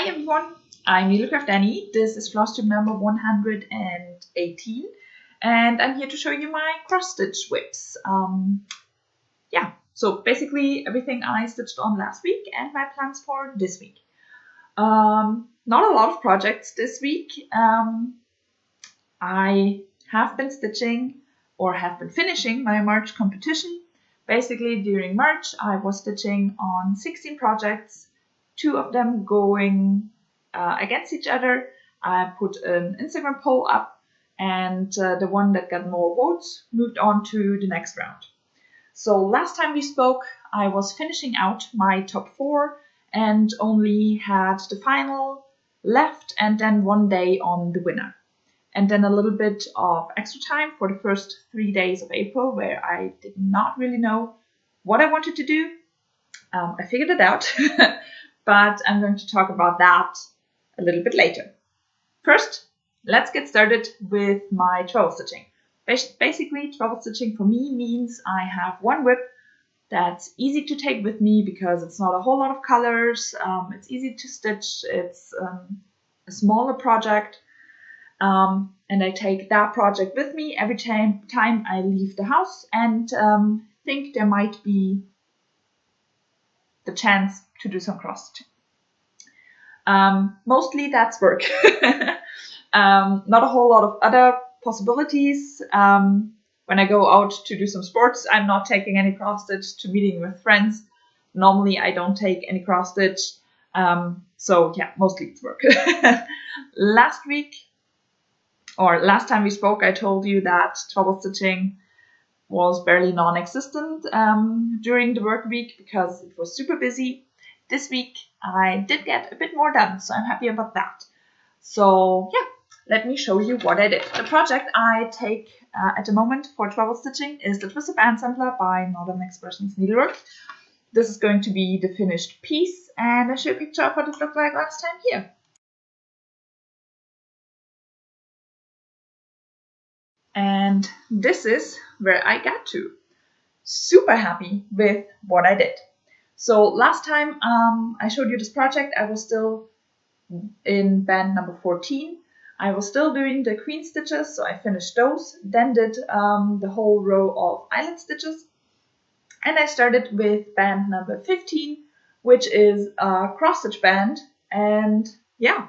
everyone, I'm Needlecraft Annie. This is flosstube number 118 and I'm here to show you my cross-stitch whips. So basically everything I stitched on last week and my plans for this week. Not a lot of projects this week. I have been stitching or have been finishing my March competition. Basically during March I was stitching on 16 projects, 2 of them going against each other. I put an Instagram poll up and the one that got more votes moved on to the next round. So last time we spoke I was finishing out my top 4 and only had the final left and then one day on the winner. And then a little bit of extra time for the first 3 days of April where I did not really know what I wanted to do. I figured it out, but I'm going to talk about that a little bit later. First, let's get started with my treble stitching. Basically, treble stitching for me means I have one whip that's easy to take with me because it's not a whole lot of colors, it's easy to stitch, it's a smaller project. And I take that project with me every time I leave the house and think there might be the chance to do some cross stitching. Mostly that's work. Not a whole lot of other possibilities. When I go out to do some sports, I'm not taking any cross stitch. To meeting with friends, normally I don't take any cross stitch. So yeah, mostly it's work. Last time we spoke, I told you that treble stitching was barely non-existent during the work week because it was super busy. This week I did get a bit more done, so I'm happy about that. So yeah, let me show you what I did. The project I take at the moment for treble stitching is the Twisted Band Sampler by Northern Expressions Needlework. This is going to be the finished piece, and I'll show you a picture of what it looked like last time here. And this is where I got to. Super happy with what I did. So last time I showed you this project, I was still in band number 14. I was still doing the queen stitches, so I finished those, then did the whole row of eyelet stitches. And I started with band number 15, which is a cross stitch band. And yeah,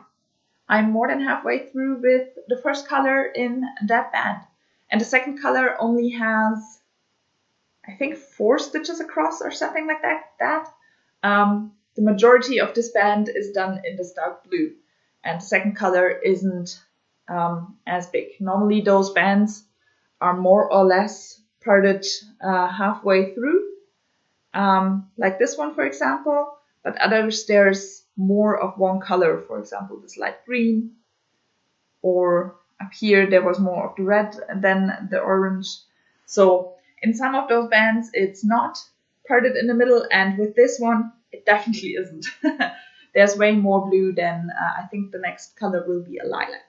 I'm more than halfway through with the first color in that band. And the second color only has, I think, 4 stitches across or something like that. The majority of this band is done in this dark blue, and the second color isn't as big. Normally those bands are more or less parted halfway through, like this one, for example, but others there's more of one color, for example, this light green, or up here there was more of the red than the orange. So in some of those bands it's not parted in the middle, and with this one it definitely isn't. There's way more blue than I think the next color will be a lilac.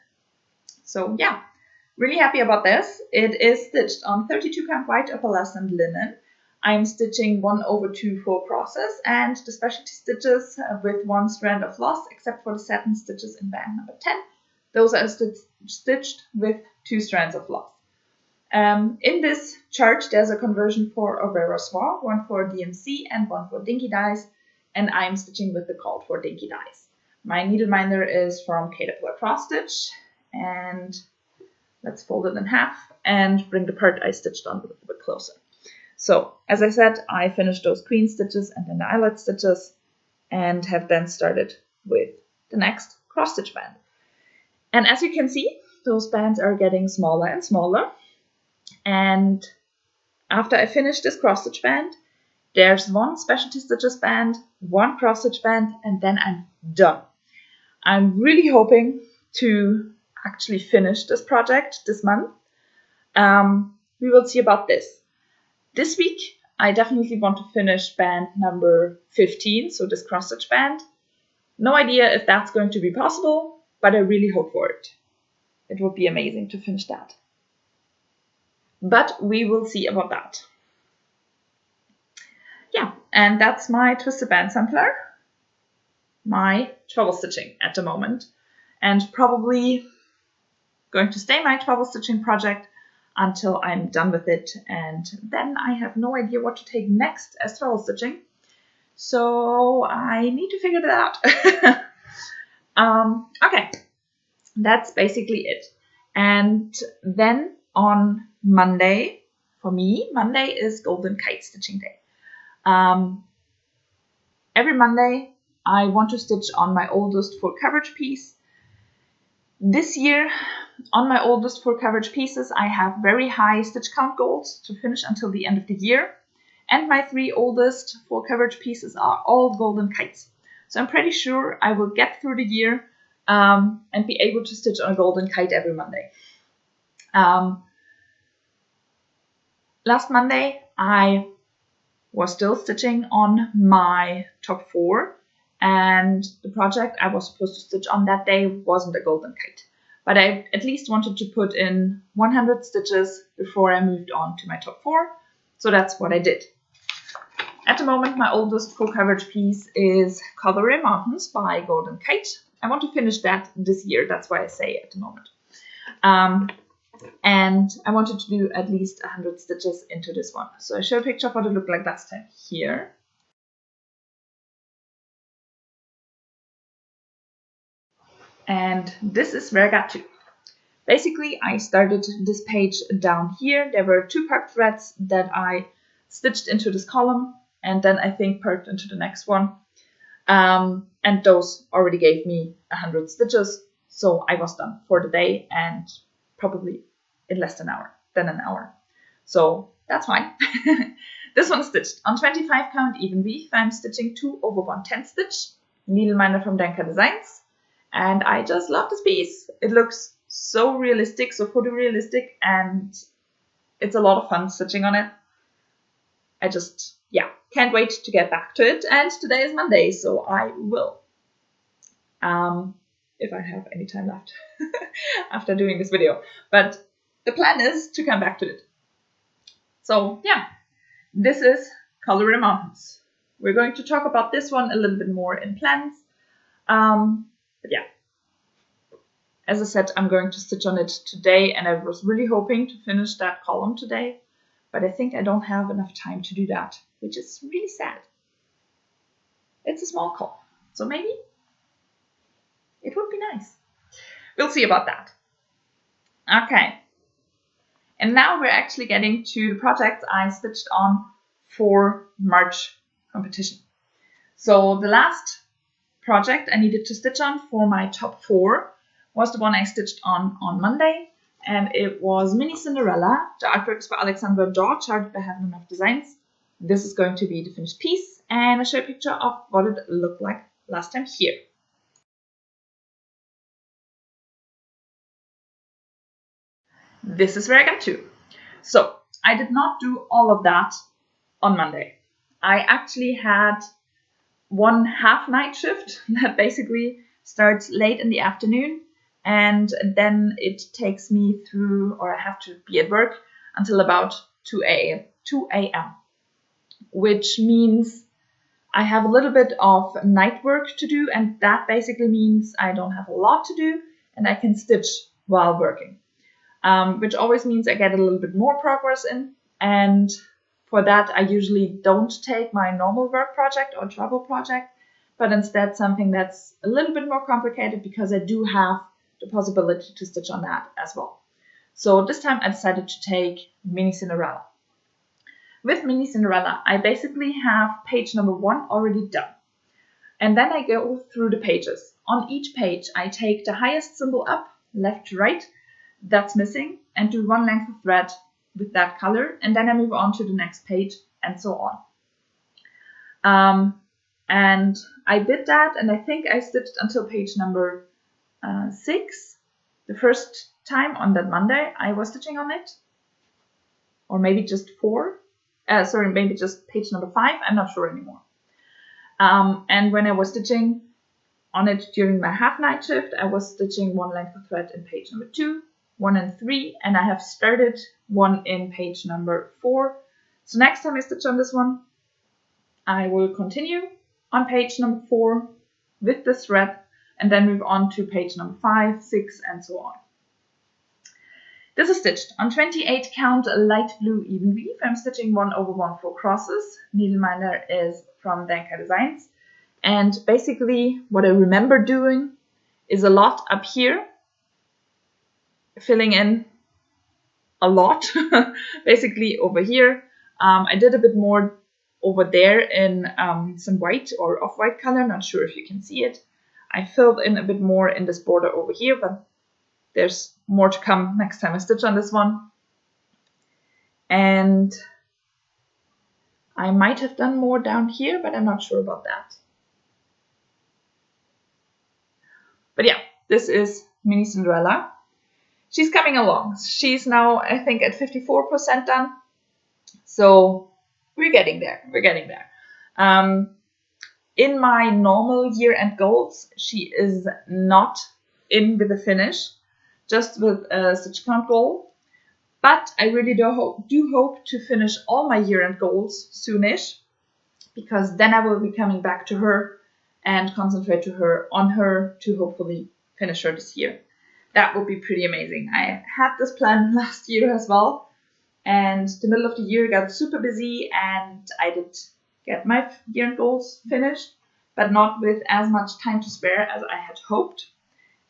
So yeah, really happy about this. It is stitched on 32 count white opalescent linen. I'm stitching 1/2 full process and the specialty stitches with 1 strand of floss, except for the satin stitches in band number 10. Those are stitched with 2 strands of floss. In this chart, there's a conversion for Aurora Soir, one for DMC and one for Dinky Dies, and I'm stitching with the called for Dinky Dies. My needle minder is from Caterpillar Cross Stitch, and let's fold it in half and bring the part I stitched on a little bit closer. So, as I said, I finished those queen stitches and then the eyelet stitches, and have then started with the next cross stitch band. And as you can see, those bands are getting smaller and smaller. And after I finish this cross stitch band, there's 1 specialty stitches band, 1 cross stitch band, and then I'm done. I'm really hoping to actually finish this project this month. We will see about this. This week, I definitely want to finish band number 15, so this cross stitch band. No idea if that's going to be possible, but I really hope for it. It would be amazing to finish that. But we will see about that. Yeah, and that's my Twisted Band Sampler. my treble stitching at the moment, and probably going to stay my treble stitching project until I'm done with it, and then I have no idea what to take next as treble stitching, so I need to figure that out. Okay, that's basically it. And then on Monday, for me, Monday is Golden Kite Stitching Day. Every Monday I want to stitch on my oldest full coverage piece. This year, on my oldest full coverage pieces, I have very high stitch count goals to finish until the end of the year, and my 3 oldest full coverage pieces are all golden kites. So I'm pretty sure I will get through the year and be able to stitch on a golden kite every Monday. Last Monday, I was still stitching on my top 4, and the project I was supposed to stitch on that day wasn't a golden kite. But I at least wanted to put in 100 stitches before I moved on to my top 4, so that's what I did. At the moment, my oldest full coverage piece is Caldera Mountains by Golden Kite. I want to finish that this year, that's why I say at the moment. And I wanted to do at least 100 stitches into this one. So I show a picture of what it looked like last time here. And this is where I got to. Basically, I started this page down here. There were 2 parked threads that I stitched into this column, and then I think parked into the next one. And those already gave me 100 stitches, so I was done for the day, and probably in less than an hour. So that's fine. This one is stitched on 25 count even weave. I'm stitching 2 over 1/10 stitch, needleminder from Denker Designs, and I just love this piece. It looks so realistic, so photorealistic, and it's a lot of fun stitching on it. I just, can't wait to get back to it. And today is Monday, so I will, if I have any time left after doing this video. But the plan is to come back to it. So this is Caldera Mountains. We're going to talk about this one a little bit more in plans. But as I said, I'm going to stitch on it today, and I was really hoping to finish that column today, but I think I don't have enough time to do that, which is really sad. It's a small column, so maybe it would be nice. We'll see about that. Okay. And now we're actually getting to the projects I stitched on for March competition. So the last project I needed to stitch on for my top 4 was the one I stitched on Monday, and it was Mini Cinderella. The artwork is by Alexandra and George, charted by Heaven Enough Designs. This is going to be the finished piece, and I'll show a picture of what it looked like last time here. This is where I got to. So I did not do all of that on Monday. I actually had one half night shift that basically starts late in the afternoon, and then it takes me through, or I have to be at work until about 2 a.m., which means I have a little bit of night work to do, and that basically means I don't have a lot to do and I can stitch while working. Which always means I get a little bit more progress in, and for that I usually don't take my normal work project or travel project, but instead something that's a little bit more complicated, because I do have the possibility to stitch on that as well. So this time I decided to take Mini Cinderella. With Mini Cinderella, I basically have page number 1 already done, and then I go through the pages. On each page I take the highest symbol up, left to right, that's missing, and do 1 length of thread with that color, and then I move on to the next page, and so on. And I did that, and I think I stitched until page number 6 the first time on that Monday I was stitching on it, or maybe just 4. Maybe just page number 5. I'm not sure anymore. And when I was stitching on it during my half night shift, I was stitching 1 length of thread in page number 2, 1 and 3, and I have started 1 in page number 4. So next time I stitch on this one, I will continue on page number 4 with this thread and then move on to page number 5, 6, and so on. This is stitched on 28 count light blue even weave. I'm stitching 1/1 4 crosses. Needleminder is from Danker Designs. And basically what I remember doing is a lot up here, filling in a lot, basically over here. I did a bit more over there in some white or off-white color, not sure if you can see it. I filled in a bit more in this border over here, but there's more to come next time I stitch on this one. And I might have done more down here, but I'm not sure about that. But yeah, this is Mini Cinderella. She's coming along. She's now, I think, at 54% done. So we're getting there. We're getting there. In my normal year-end goals, she is not in with the finish, just with a stitch count goal. But I really do hope to finish all my year-end goals soonish, because then I will be coming back to her and concentrate on her to hopefully finish her this year. That would be pretty amazing. I had this plan last year as well, and the middle of the year got super busy, and I did get my year-end goals finished, but not with as much time to spare as I had hoped,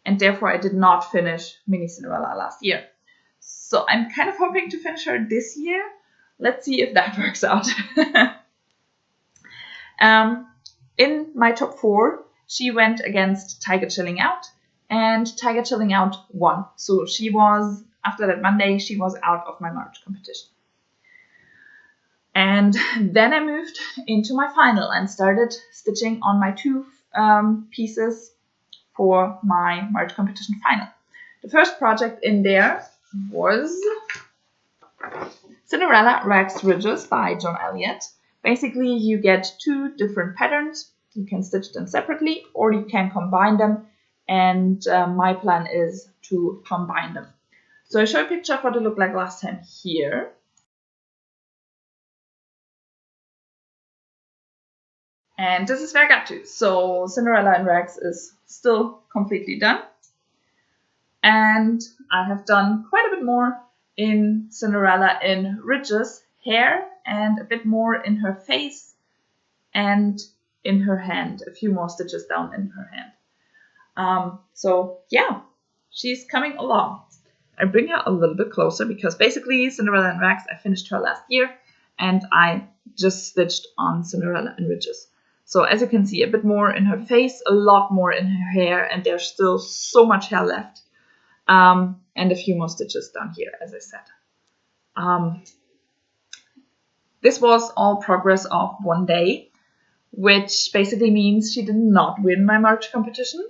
and therefore I did not finish Mini Cinderella last year. So I'm kind of hoping to finish her this year. Let's see if that works out. In my top 4, she went against Tiger Chilling Out, and Tiger Chilling Out won. So she was, after that Monday, she was out of my March competition. And then I moved into my final and started stitching on my 2 pieces for my March competition final. The first project in there was Cinderella Rags Ridges by John Elliott. Basically, you get 2 different patterns. You can stitch them separately or you can combine them, and my plan is to combine them. So I show a picture of what it looked like last time here. And this is where I got to. So Cinderella in Rags is still completely done. And I have done quite a bit more in Cinderella in Ridges hair and a bit more in her face and in her hand, a few more stitches down in her hand. So yeah, she's coming along. I bring her a little bit closer because basically Cinderella in Rags, I finished her last year and I just stitched on Cinderella in Ridges. So as you can see, a bit more in her face, a lot more in her hair, and there's still so much hair left. And a few more stitches down here, as I said. This was all progress of 1 day, which basically means she did not win my March competition.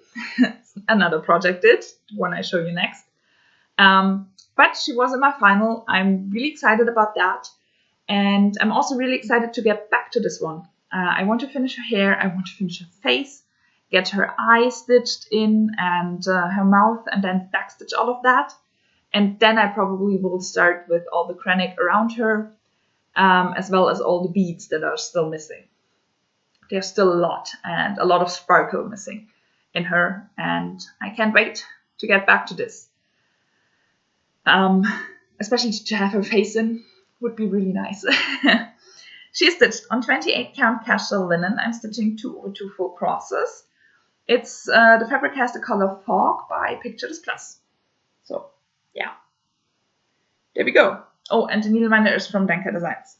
Another project did, the one I show you next. But she was in my final. I'm really excited about that. And I'm also really excited to get back to this one. I want to finish her hair, I want to finish her face, get her eyes stitched in and her mouth, and then backstitch all of that. And then I probably will start with all the krennic around her, as well as all the beads that are still missing. There's still a lot, and a lot of sparkle missing in her, and I can't wait to get back to this. Especially to have her face in would be really nice. She is stitched on 28 count casual linen. I'm stitching 2/2 full crosses. It's the fabric has the color Fog by Pictures Plus. So yeah, there we go. Oh, and the needleminder is from Danker Designs.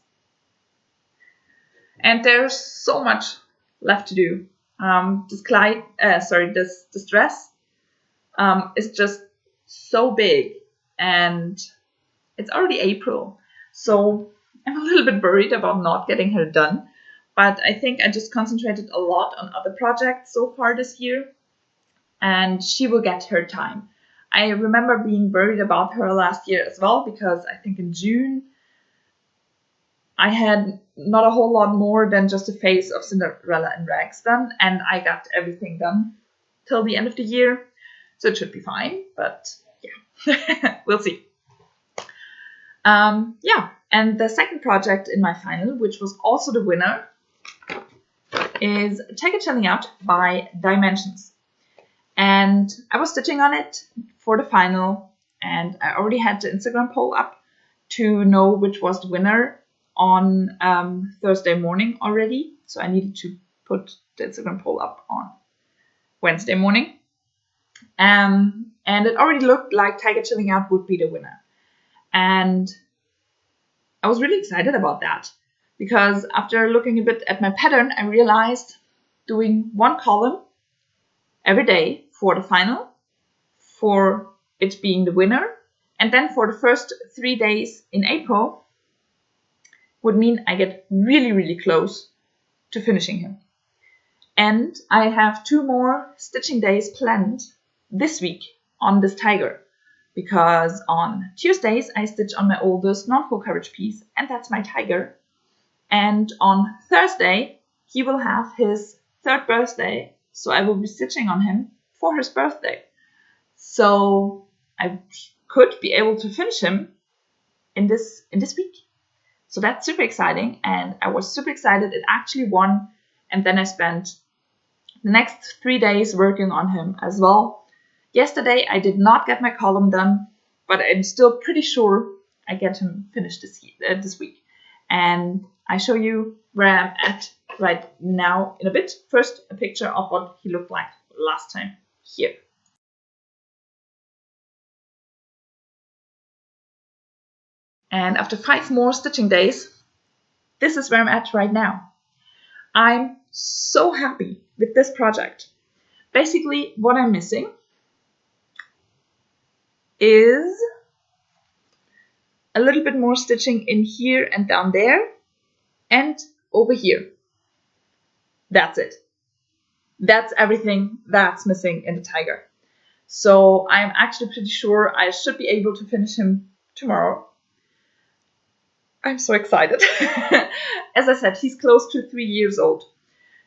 And there's so much left to do. This dress is just so big, and it's already April, so I'm a little bit worried about not getting her done, but I think I just concentrated a lot on other projects so far this year, and she will get her time. I remember being worried about her last year as well, because I think in June I had not a whole lot more than just a face of Cinderella in Rags done, and I got everything done till the end of the year, so it should be fine, but yeah, we'll see. Yeah, and the second project in my final, which was also the winner, is Tiger Chilling Out by Dimensions. And I was stitching on it for the final, and I already had the Instagram poll up to know which was the winner on Thursday morning already. So I needed to put the Instagram poll up on Wednesday morning. And it already looked like Tiger Chilling Out would be the winner. And I was really excited about that because after looking a bit at my pattern, I realized doing one column every day for the final, for it being the winner, and then for the first 3 days in April would mean I get really, really close to finishing him. And I have 2 more stitching days planned this week on this tiger, because on Tuesdays I stitch on my oldest non-full coverage piece, and that's my tiger. And on Thursday he will have his 3rd birthday, so I will be stitching on him for his birthday. So I could be able to finish him in this week. So that's super exciting, and I was super excited it actually won. And then I spent the next 3 days working on him as well. Yesterday I did not get my column done, but I'm still pretty sure I get him finished this week. And I show you where I'm at right now in a bit. First, a picture of what he looked like last time here. And after 5 more stitching days, this is where I'm at right now. I'm so happy with this project. Basically, what I'm missing is a little bit more stitching in here and down there and over here. That's it. That's everything that's missing in the tiger. So I'm actually pretty sure I should be able to finish him tomorrow. I'm so excited. As I said, he's close to 3 years old.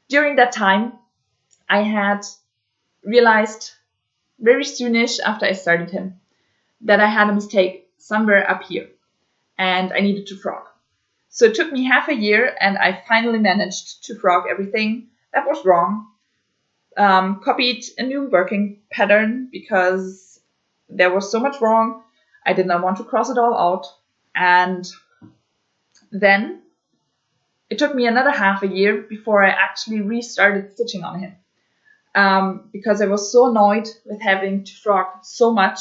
During that time, I had realized very soonish after I started him that I had a mistake somewhere up here and I needed to frog. So it took me half a year and I finally managed to frog everything that was wrong. Copied a new working pattern because there was so much wrong. I did not want to cross it all out. And then it took me another half a year before I actually restarted stitching on him. Because I was so annoyed with having to frog so much.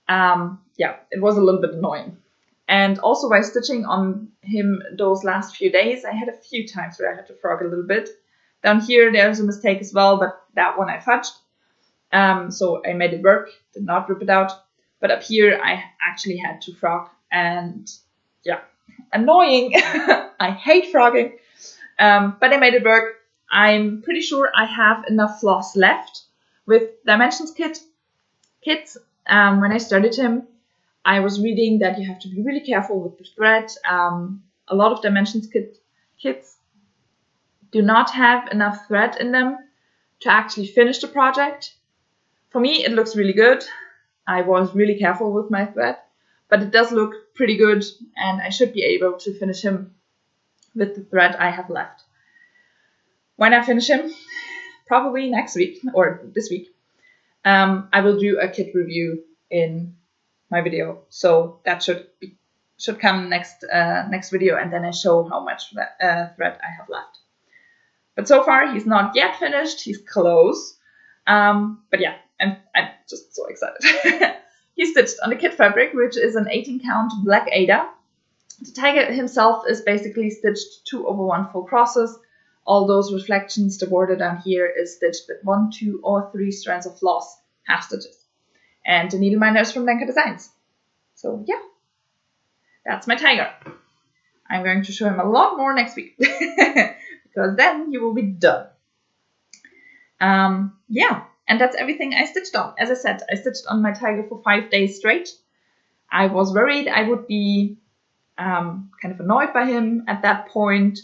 It was a little bit annoying. And also by stitching on him those last few days, I had a few times where I had to frog a little bit. Down here there's a mistake as well, but that one I fudged. So I made it work, did not rip it out. But up here I actually had to frog, and annoying. I hate frogging, but I made it work. I'm pretty sure I have enough floss left. With Dimensions kits. When I started him, I was reading that you have to be really careful with the thread. A lot of Dimensions kits do not have enough thread in them to actually finish the project. For me, it looks really good. I was really careful with my thread, but it does look pretty good, and I should be able to finish him with the thread I have left. When I finish him, probably next week or this week, I will do a kit review in my video. So that should come next video, and then I show how much thread I have left. But so far he's not yet finished. He's close. But yeah, I'm just so excited. He's stitched on the kit fabric, which is an 18 count black Ada. The tiger himself is basically stitched 2/1 full crosses. All those reflections, the border down here is stitched with 1, 2, or 3 strands of floss, half stitches. And the needleminder is from Lenka Designs. So yeah, that's my tiger. I'm going to show him a lot more next week because then he will be done. And that's everything I stitched on. As I said, I stitched on my tiger for 5 days straight. I was worried I would be kind of annoyed by him at that point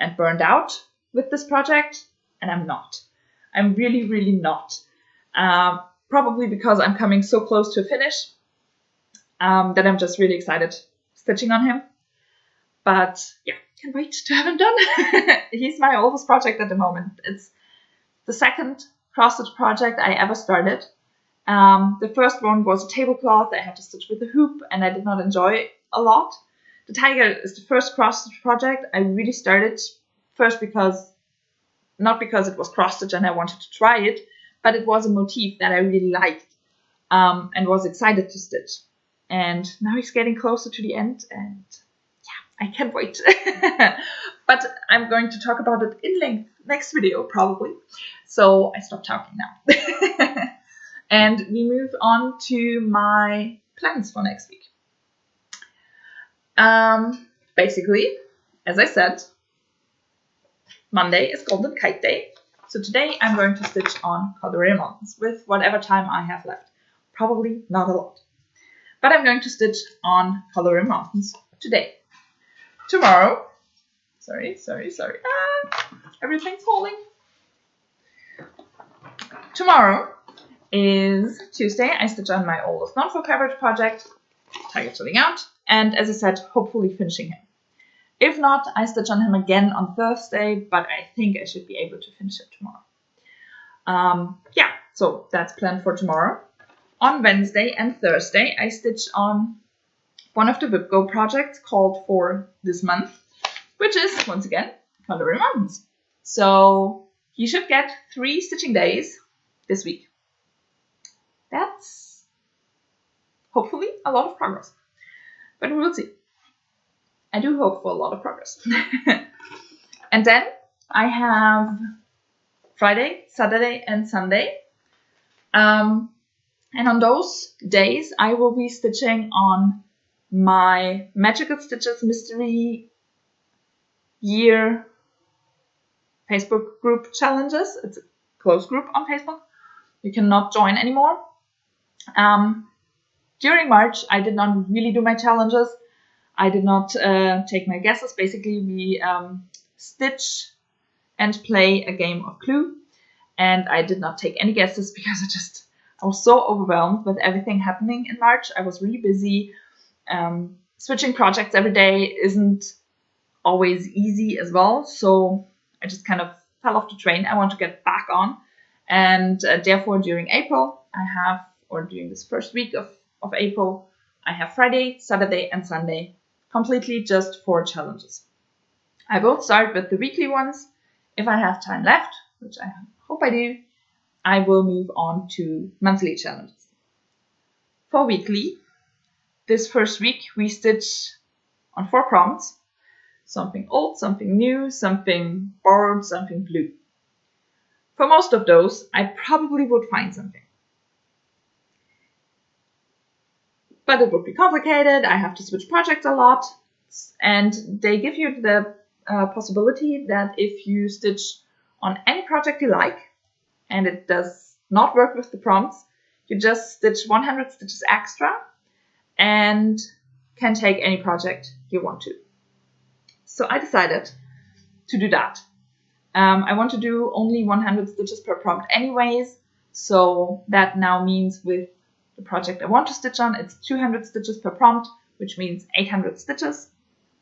and burned out with this project, and I'm not. I'm really, really not. Probably because I'm coming so close to a finish that I'm just really excited stitching on him. But yeah, can't wait to have him done. He's my oldest project at the moment. It's the second cross-stitch project I ever started. The first one was a tablecloth I had to stitch with a hoop, and I did not enjoy it a lot. The tiger is the first cross-stitch project I really started, first not because it was cross-stitch and I wanted to try it, but it was a motif that I really liked and was excited to stitch. And now he's getting closer to the end, and yeah, I can't wait. But I'm going to talk about it in length next video, probably. So I stop talking now. And we move on to my plans for next week. Basically, as I said, Monday is Golden Kite Day. So today I'm going to stitch on Caldera Mountains with whatever time I have left. Probably not a lot. But I'm going to stitch on Caldera Mountains today. Tomorrow, sorry. Everything's falling. Tomorrow is Tuesday. I stitch on my oldest non-full coverage project, Tiger Chilling Out, and as I said, hopefully finishing him. If not, I stitch on him again on Thursday, but I think I should be able to finish it tomorrow. So that's planned for tomorrow. On Wednesday and Thursday, I stitch on one of the WhipGo projects called for this month, which is, once again, Caldera Mountains. So you should get 3 stitching days this week. That's hopefully a lot of progress, but we will see. I do hope for a lot of progress. And then I have Friday, Saturday, and Sunday. And on those days, I will be stitching on my Magical Stitches Mystery Year Facebook group challenges. It's a closed group on Facebook. You cannot join anymore. During March, I did not really do my challenges. I did not take my guesses. Basically, we stitch and play a game of Clue. And I did not take any guesses because I was so overwhelmed with everything happening in March. I was really busy. Switching projects every day isn't always easy as well. So I just kind of fell off the train. I want to get back on. And therefore, during April, during this first week of April, I have Friday, Saturday, and Sunday completely just for challenges. I will start with the weekly ones. If I have time left, which I hope I do, I will move on to monthly challenges. For weekly, this first week we stitch on 4 prompts. Something old, something new, something borrowed, something blue. For most of those, I probably would find something. But it would be complicated. I have to switch projects a lot. And they give you the possibility that if you stitch on any project you like, and it does not work with the prompts, you just stitch 100 stitches extra and can take any project you want to. So I decided to do that. I want to do only 100 stitches per prompt anyways, so that now means with the project I want to stitch on, it's 200 stitches per prompt, which means 800 stitches.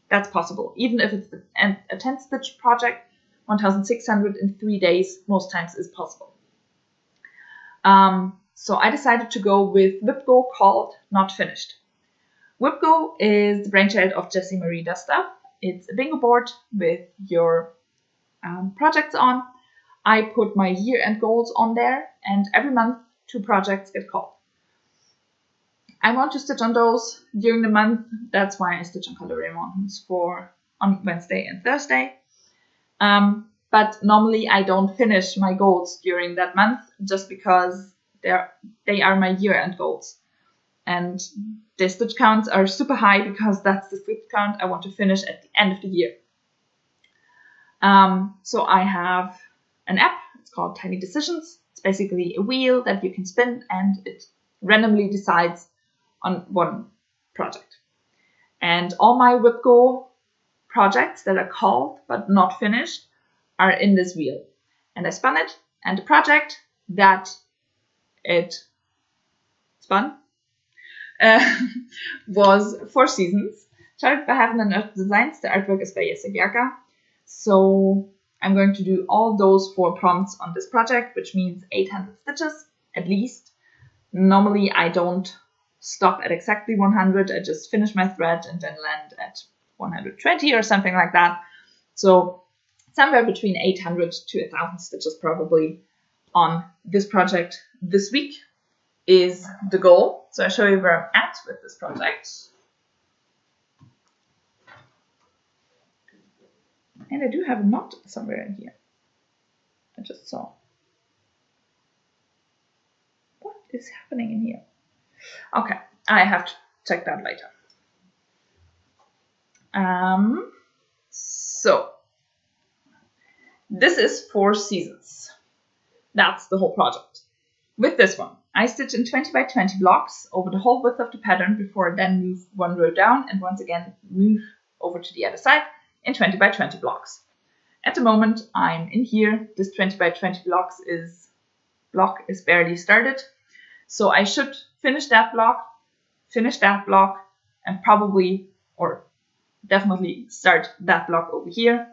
That's possible. Even if it's a 10 stitch project, 1,600 in 3 days most times is possible. So I decided to go with WhipGo called Not Finished. WhipGo is the brainchild of Jessie Marie Dusta. It's a bingo board with your projects on. I put my year-end goals on there, and every month 2 projects get called. I want to stitch on those during the month. That's why I stitch on Caldera Mountains on Wednesday and Thursday. But normally I don't finish my goals during that month just because they are my year-end goals. And the stitch counts are super high because that's the stitch count I want to finish at the end of the year. So I have an app. It's called Tiny Decisions. It's basically a wheel that you can spin and it randomly decides on one project. And all my WhipGo projects that are called but not finished are in this wheel. And I spun it, and the project that it spun was 4 Seasons. Started by having enough designs. The artwork is by Yaga. So I'm going to do all those 4 prompts on this project, which means 800 stitches at least. Normally I don't stop at exactly 100. I just finish my thread and then land at 120 or something like that. So somewhere between 800 to 1000 stitches probably on this project this week is the goal. So I show you where I'm at with this project. And I do have a knot somewhere in here. I just saw. What is happening in here? Okay, I have to check that later. So this is 4 seasons. That's the whole project. With this one, I stitch in 20 by 20 blocks over the whole width of the pattern before I then move 1 row down and once again move over to the other side in 20 by 20 blocks. At the moment, I'm in here. This 20 by 20 block is barely started. So I should finish that block, and probably, or definitely start that block over here,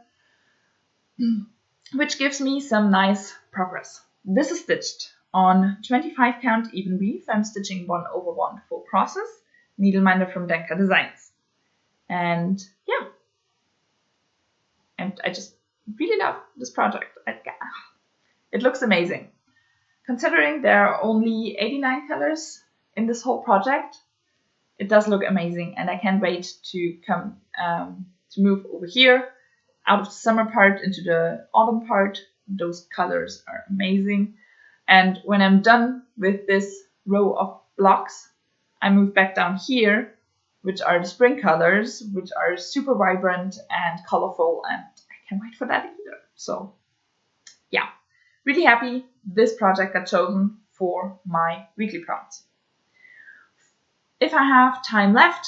which gives me some nice progress. This is stitched on 25 count even weave. I'm stitching 1/1 full process, needleminder from Denka Designs. And yeah, and I just really love this project. It looks amazing. Considering there are only 89 colors in this whole project, it does look amazing, and I can't wait to come to move over here out of the summer part into the autumn part. Those colors are amazing. And when I'm done with this row of blocks, I move back down here, which are the spring colors, which are super vibrant and colorful, and I can't wait for that either. So yeah, really happy this project got chosen for my weekly prompts. If I have time left,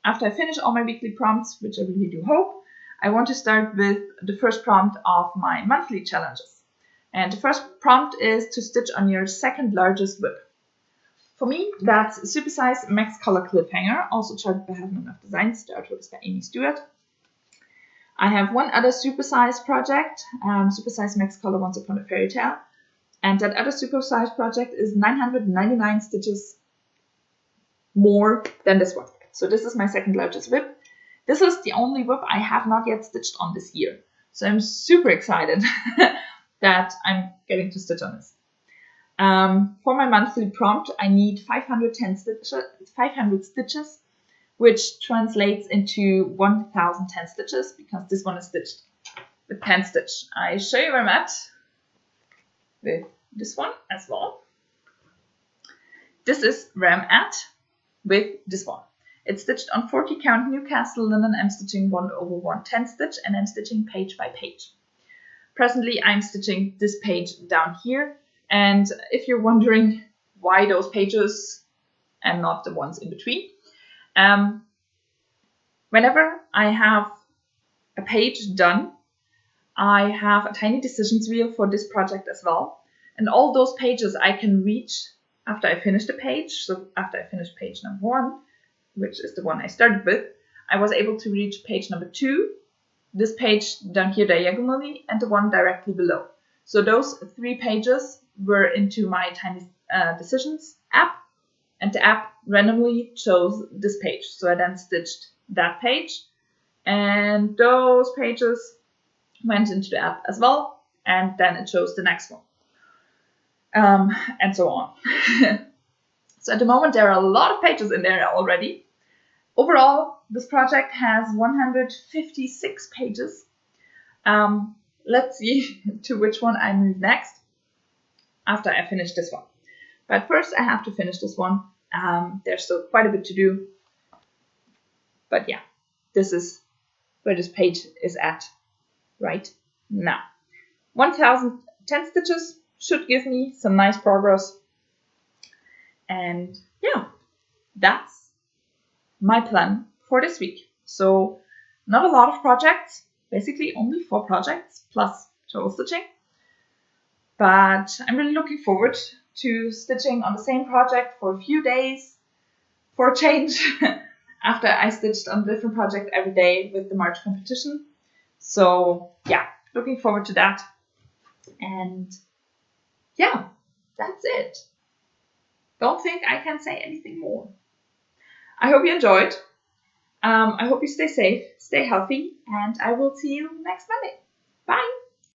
after I finish all my weekly prompts, which I really do hope, I want to start with the first prompt of my monthly challenges. And the first prompt is to stitch on your second largest whip. For me, that's a supersize max color cliffhanger, also charted by Having Enough Designs. The artwork is by Amy Stewart. I have one other supersize project, supersize max color Once Upon a Fairy Tale. And that other supersize project is 999 stitches more than this one. So this is my second largest whip. This is the only whip I have not yet stitched on this year. So I'm super excited that I'm getting to stitch on this. For my monthly prompt, I need 500 stitches, which translates into 1010 stitches because this one is stitched with 10 stitch. I show you where I'm at with this one as well. This is where I'm at with this one. It's stitched on 40 count Newcastle linen. I'm stitching 1/1 10 stitch, and I'm stitching page by page. Presently, I'm stitching this page down here, and if you're wondering why those pages and not the ones in between, whenever I have a page done, I have a tiny decisions wheel for this project as well, and all those pages I can reach after I finish the page. So after I finish page number 1, which is the one I started with, I was able to reach page number 2, this page down here diagonally, and the one directly below. So those 3 pages were into my tiny decisions app, and the app randomly chose this page. So I then stitched that page, and those pages went into the app as well, and then it chose the next one, and so on. So at the moment there are a lot of pages in there already. Overall, this project has 156 pages. Let's see to which one I move next after I finish this one. But first I have to finish this one. There's still quite a bit to do. But yeah, this is where this page is at right now. 1010 stitches should give me some nice progress. And yeah, that's my plan for this week. So not a lot of projects, basically only 4 projects plus total stitching. But I'm really looking forward to stitching on the same project for a few days for a change. after I stitched on a different project every day with the March competition. So yeah, looking forward to that. And yeah, that's it. Don't think I can say anything more. I hope you enjoyed. I hope you stay safe, stay healthy, and I will see you next Monday. Bye.